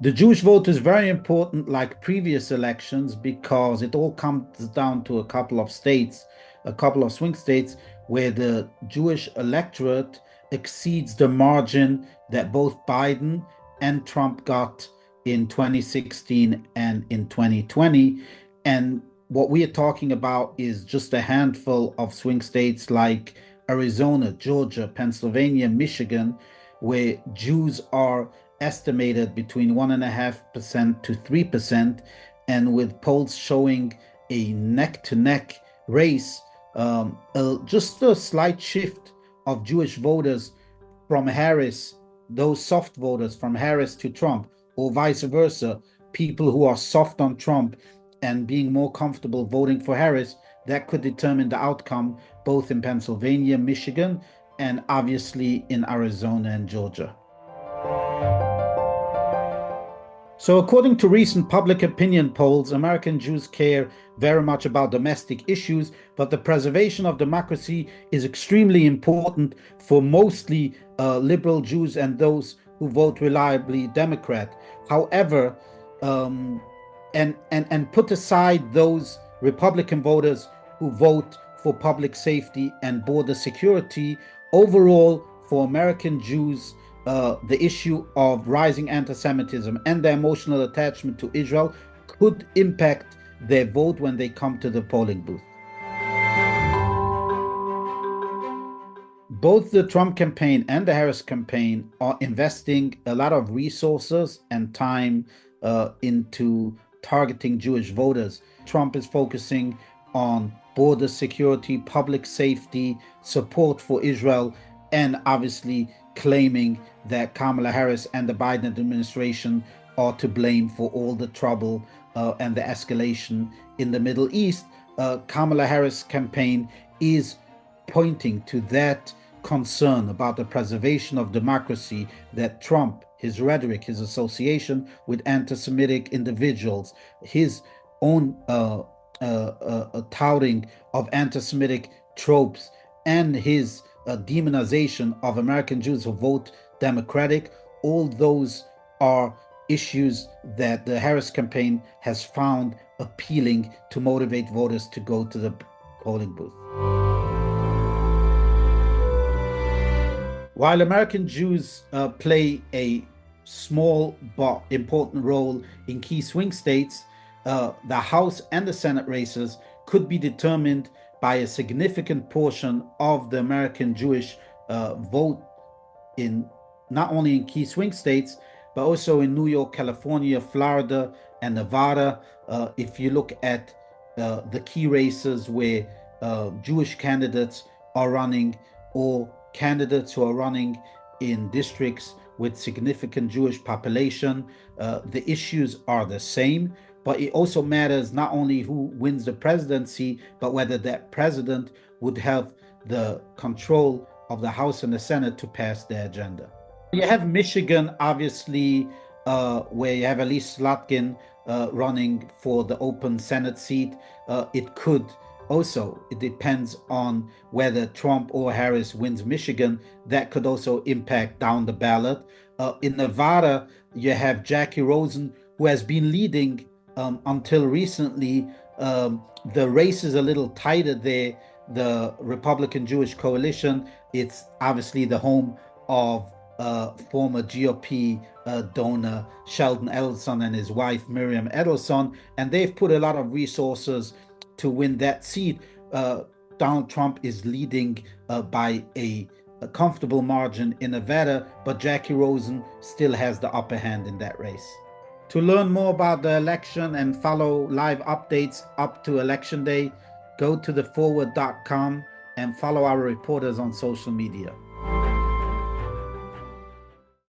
The Jewish vote is very important, like previous elections, because it all comes down to a couple of states, a couple of swing states, where the Jewish electorate exceeds the margin that both Biden and Trump got in 2016 and in 2020. And what we are talking about is just a handful of swing states like Arizona, Georgia, Pennsylvania, Michigan, where Jews are estimated between 1.5% to 3%, and with polls showing a neck to neck race, just a slight shift of Jewish voters from Harris, those soft voters from Harris to Trump, or vice versa, people who are soft on Trump and being more comfortable voting for Harris, that could determine the outcome both in Pennsylvania, Michigan, and obviously in Arizona and Georgia. So, according to recent public opinion polls, American Jews care very much about domestic issues, but the preservation of democracy is extremely important for mostly liberal Jews and those who vote reliably Democrat. However, and put aside those Republican voters who vote for public safety and border security, overall, for American Jews, the issue of rising anti-Semitism and their emotional attachment to Israel could impact their vote when they come to the polling booth. Both the Trump campaign and the Harris campaign are investing a lot of resources and time into targeting Jewish voters. Trump is focusing on border security, public safety, support for Israel, and obviously claiming that Kamala Harris and the Biden administration are to blame for all the trouble and the escalation in the Middle East. Kamala Harris' campaign is pointing to that concern about the preservation of democracy that Trump, his rhetoric, his association with anti-Semitic individuals, his own touting of anti-Semitic tropes, and his demonization of American Jews who vote Democratic, all those are issues that the Harris campaign has found appealing to motivate voters to go to the polling booth. While American Jews play a small but important role in key swing states, the House and the Senate races could be determined by a significant portion of the American Jewish vote in not only in key swing states, but also in New York, California, Florida, and Nevada. If you look at the key races where Jewish candidates are running, or candidates who are running in districts with significant Jewish population, the issues are the same. But it also matters not only who wins the presidency, but whether that president would have the control of the House and the Senate to pass their agenda. You have Michigan, obviously, where you have Elise Slotkin running for the open Senate seat. It could also, it depends on whether Trump or Harris wins Michigan. That could also impact down the ballot. In Nevada, you have Jackie Rosen, who has been leading until recently. The race is a little tighter there. The Republican Jewish coalition, it's obviously the home of former GOP donor Sheldon Adelson and his wife Miriam Adelson, and they've put a lot of resources to win that seat. Donald Trump is leading by a comfortable margin in Nevada, but Jackie Rosen still has the upper hand in that race. To learn more about the election and follow live updates up to Election Day, go to theforward.com and follow our reporters on social media.